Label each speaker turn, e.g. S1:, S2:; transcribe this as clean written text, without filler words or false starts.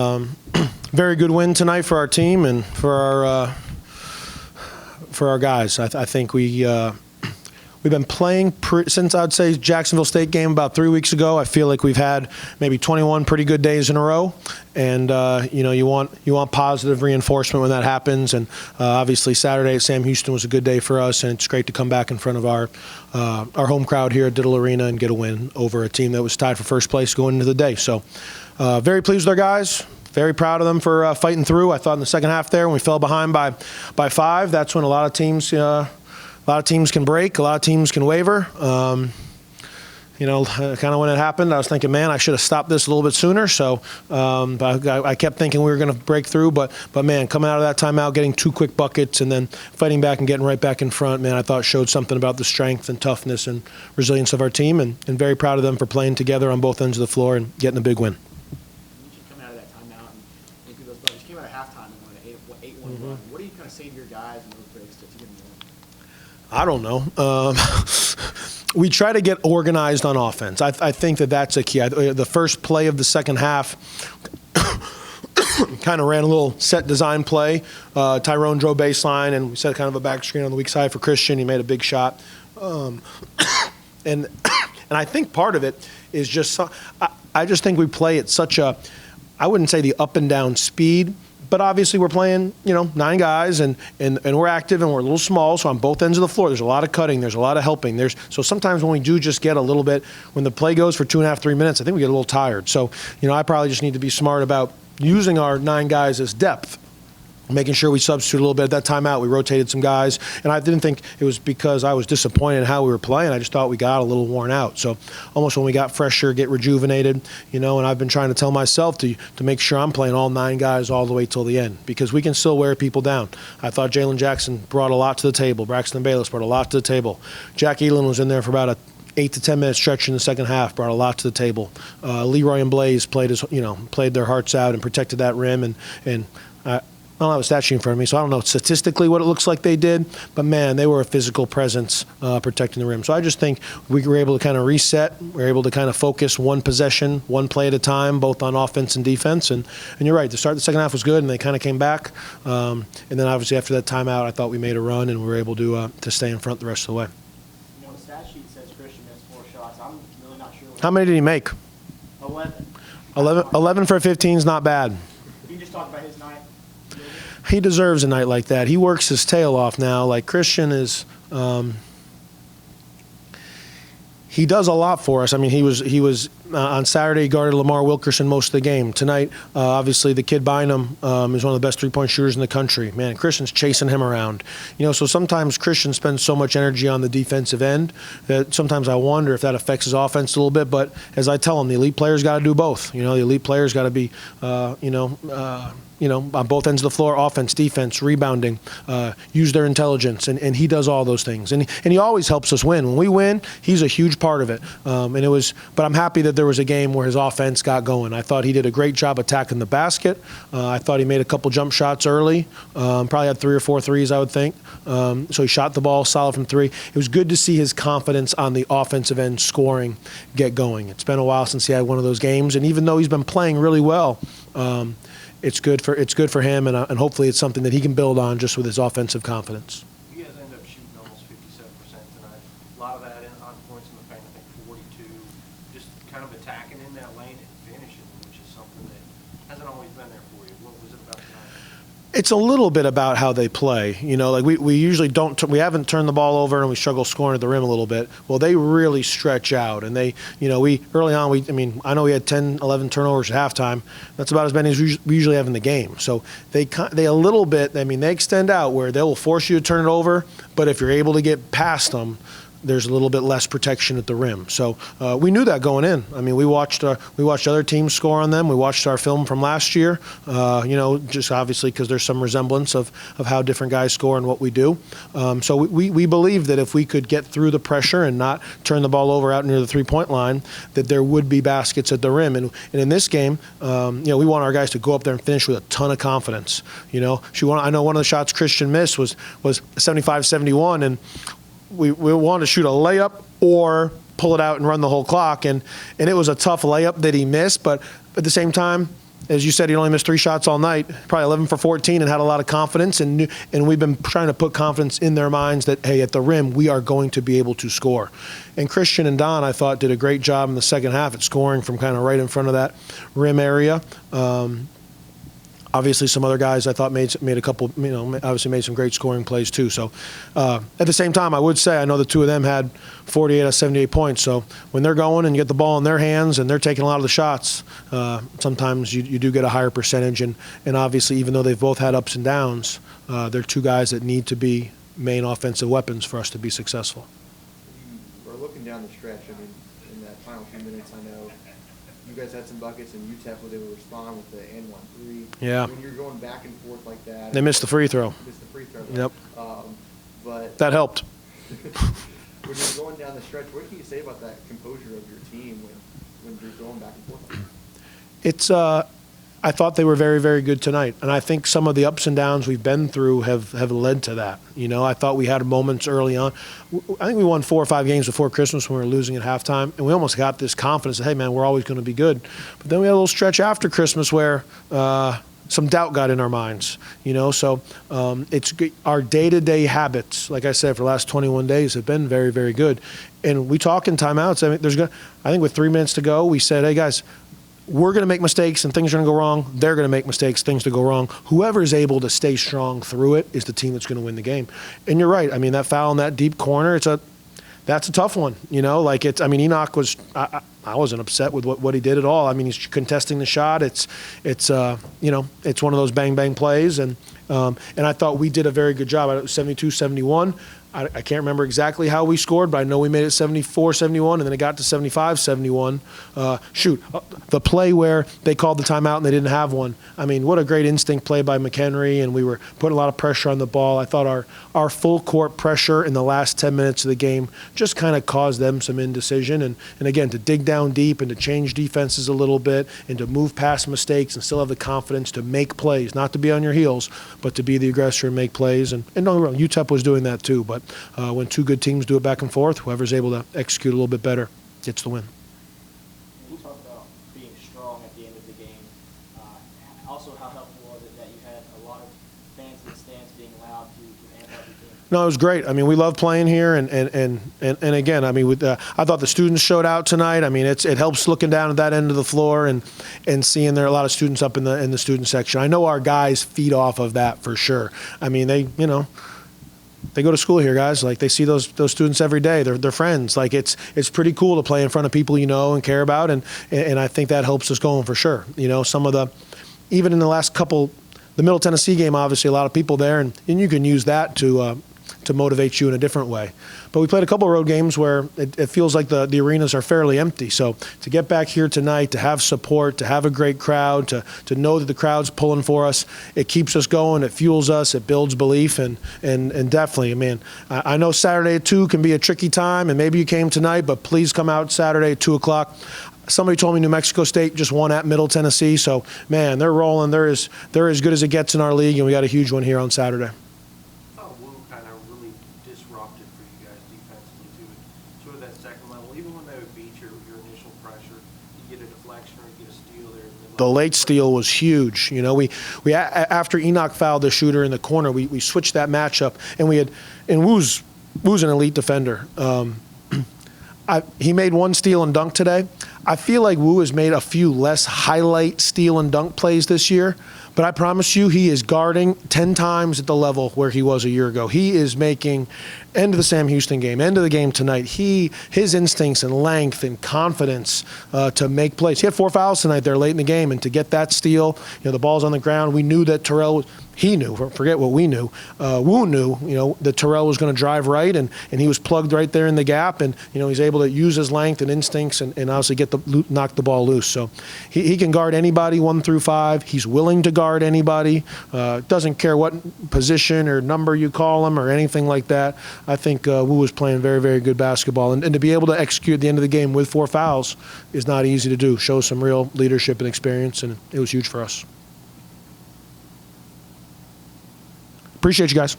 S1: Very good win tonight for our team and for our guys. I think we've been playing since I'd say Jacksonville State game about 3 weeks ago. I feel like we've had maybe 21 pretty good days in a row, and you want positive reinforcement when that happens. And obviously Saturday at Sam Houston was a good day for us, and it's great to come back in front of our home crowd here at Diddle Arena and get a win over a team that was tied for first place going into the day. So very pleased with our guys. Very proud of them for fighting through. I thought in the second half there when we fell behind by 5, that's when a lot of teams can break, a lot of teams can waver. Kind of when it happened, I was thinking, man, I should have stopped this a little bit sooner. So I kept thinking we were going to break through, but man, coming out of that timeout, getting 2 quick buckets, and then fighting back and getting right back in front, man, I thought showed something about the strength and toughness and resilience of our team, and very proud of them for playing together on both ends of the floor and getting a big win.
S2: Came out of halftime and won an 8-1 run. What do you kind of say to your guys in those breaks to get them going?
S1: I don't know. We try to get organized on offense. I think that's a key. The first play of the second half kind of ran a little set design play. Tyrone drove baseline, and we set kind of a back screen on the weak side for Christian. He made a big shot. And I think part of it is just I just think we play at such a, I wouldn't say the up and down speed, but obviously we're playing, 9 guys and we're active and we're a little small. So on both ends of the floor, there's a lot of cutting, there's a lot of helping. So sometimes when we do just get a little bit, when the play goes for 2.5, 3 minutes, I think we get a little tired. So, I probably just need to be smart about using our 9 guys as depth, making sure we substitute a little bit. At that timeout, we rotated some guys, and I didn't think it was because I was disappointed in how we were playing. I just thought we got a little worn out. So almost when we got fresher, get rejuvenated, and I've been trying to tell myself to make sure I'm playing all 9 guys all the way till the end, because we can still wear people down. I thought Jalen Jackson brought a lot to the table. Braxton Bayless brought a lot to the table. Jack Elam was in there for about a 8 to 10 minute stretch in the second half, brought a lot to the table. Leroy and Blaze played their hearts out and protected that rim, and I don't have a stat sheet in front of me, so I don't know statistically what it looks like they did, but man, they were a physical presence protecting the rim. So I just think we were able to kind of reset. We were able to kind of focus one possession, one play at a time, both on offense and defense. And you're right, the start of the second half was good, and they kind of came back. And then obviously after that timeout, I thought we made a run, and we were able to stay in front the rest of the way.
S2: The stat sheet says Christian missed 4 shots. I'm really not sure.
S1: How many did he make?
S2: 11.
S1: 11 for 15 is not bad.
S2: Can you just talk about his night?
S1: He deserves a night like that. He works his tail off now. Like Christian is, he does a lot for us. I mean, he was on Saturday, he guarded Lamar Wilkerson most of the game. Tonight, obviously, the kid Bynum is one of the best three-point shooters in the country. Man, Christian's chasing him around. So sometimes Christian spends so much energy on the defensive end that sometimes I wonder if that affects his offense a little bit. But as I tell him, the elite players got to do both. The elite players got to be, on both ends of the floor, offense, defense, rebounding, use their intelligence, and he does all those things. And he always helps us win. When we win, he's a huge part of it. But I'm happy that there was a game where his offense got going. I thought he did a great job attacking the basket. I thought he made a couple jump shots early. Probably had 3 or 4 threes, I would think. So he shot the ball solid from 3. It was good to see his confidence on the offensive end scoring get going. It's been a while since he had one of those games, and even though he's been playing really well, it's good for him, and hopefully it's something that he can build on just with his offensive confidence.
S3: You guys end up shooting almost 57% tonight. A lot of that on points in the paint, I think 42. Just kind of attacking in that lane and finishing, which is something that hasn't always been there for you. What was it about tonight?
S1: It's a little bit about how they play. Like we usually don't. We haven't turned the ball over, and we struggle scoring at the rim a little bit. Well, they really stretch out, and they, we early on. I know we had 10, 11 turnovers at halftime. That's about as many as we usually have in the game. So they a little bit. They extend out where they will force you to turn it over, but if you're able to get past them, there's a little bit less protection at the rim. So we knew that going in. We watched other teams score on them. We watched our film from last year, just obviously because there's some resemblance of how different guys score and what we do. So we believe that if we could get through the pressure and not turn the ball over out near the three-point line, that there would be baskets at the rim. And in this game, we want our guys to go up there and finish with a ton of confidence. I know one of the shots Christian missed was 75-71, and we wanted to shoot a layup or pull it out and run the whole clock, and it was a tough layup that he missed, but at the same time, as you said, he only missed 3 shots all night, probably 11 for 14, and had a lot of confidence. And we've been trying to put confidence in their minds that, hey, at the rim, we are going to be able to score. And Christian and Don, I thought, did a great job in the second half at scoring from kind of right in front of that rim area. Obviously, some other guys I thought made a couple, obviously made some great scoring plays too. So at the same time, I would say I know the two of them had 48 out of 78 points. So when they're going and you get the ball in their hands and they're taking a lot of the shots, sometimes you do get a higher percentage. And obviously, even though they've both had ups and downs, they're two guys that need to be main offensive weapons for us to be successful.
S4: You are looking down the stretch. I mean, in that final few minutes, I know you guys had some buckets, and UTEP was able to respond with the and 1-3.
S1: Yeah.
S4: When you're going back and forth like that.
S1: They missed the free throw.
S4: Missed the free throw.
S1: Yep.
S4: But
S1: That helped.
S4: when you're going down the stretch, what can you say about that composure of your team when you're going back and forth like that?
S1: It's I thought they were very, very good tonight. And I think some of the ups and downs we've been through have led to that. I thought we had moments early on. I think we won 4 or 5 games before Christmas when we were losing at halftime. And we almost got this confidence that, hey, man, we're always going to be good. But then we had a little stretch after Christmas where some doubt got in our minds. So it's our day-to-day habits, like I said, for the last 21 days have been very, very good. And we talk in timeouts. I think with 3 minutes to go, we said, hey, guys, we're going to make mistakes and things are going to go wrong. They're going to make mistakes, things to go wrong. Whoever is able to stay strong through it is the team that's going to win the game. And you're right. I mean, that foul in that deep corner, that's a tough one. Enoch was. I wasn't upset with what he did at all. I mean, he's contesting the shot. It's one of those bang bang plays, and I thought we did a very good job. It was 72-71. I can't remember exactly how we scored, but I know we made it 74-71, and then it got to 75-71. The play where they called the timeout and they didn't have one. I mean, what a great instinct play by McHenry, and we were putting a lot of pressure on the ball. I thought our full court pressure in the last 10 minutes of the game just kind of caused them some indecision. And again, to dig down deep and to change defenses a little bit and to move past mistakes and still have the confidence to make plays, not to be on your heels, but to be the aggressor and make plays. And don't get me wrong, UTEP was doing that too, but when two good teams do it back and forth, whoever's able to execute a little bit better gets the win.
S2: You talked about being strong at the end of the game. Also, how helpful was it that you had a lot of fans in the stands being allowed to amp up your team?
S1: No, it was great. I mean, we love playing here, and again, I mean, I thought the students showed out tonight. I mean, it helps looking down at that end of the floor and seeing there are a lot of students up in the student section. I know our guys feed off of that for sure. I mean, they go to school here, guys. Like, they see those students every day. They're friends. Like, it's pretty cool to play in front of people you know and care about, and I think that helps us going for sure. Some of even in the last couple, the Middle Tennessee game, obviously a lot of people there, and you can use that to motivate you in a different way. But we played a couple of road games where it feels like the arenas are fairly empty. So to get back here tonight, to have support, to have a great crowd, to know that the crowd's pulling for us, it keeps us going, it fuels us, it builds belief, and definitely, I know Saturday at 2 can be a tricky time, and maybe you came tonight, but please come out Saturday at 2 o'clock. Somebody told me New Mexico State just won at Middle Tennessee, so man, they're rolling. They're as good as it gets in our league, and we got a huge one here on Saturday.
S3: Disrupted for you guys defensively too. Sort of that second level, even when they would beat your initial pressure, you get a deflection or you get a steal there.
S1: The late steal was huge. We after Enoch fouled the shooter in the corner, we switched that matchup, and Woo's an elite defender. He made one steal and dunk today. I feel like Woo has made a few less highlight steal and dunk plays this year, but I promise you he is guarding 10 times at the level where he was a year ago. He is making, end of the Sam Houston game, end of the game tonight, his instincts and length and confidence to make plays. He had 4 fouls tonight there late in the game, and to get that steal, the ball's on the ground. We knew that he knew, forget what we knew, Woo knew, that Terrell was going to drive right, and he was plugged right there in the gap, and, he's able to use his length and instincts and obviously knock the ball loose. So he can guard anybody 1 through 5. He's willing to guard anybody. Doesn't care what position or number you call him or anything like that. I think Woo was playing very, very good basketball, and to be able to execute at the end of the game with 4 fouls is not easy to do. Shows some real leadership and experience, and it was huge for us. Appreciate you guys.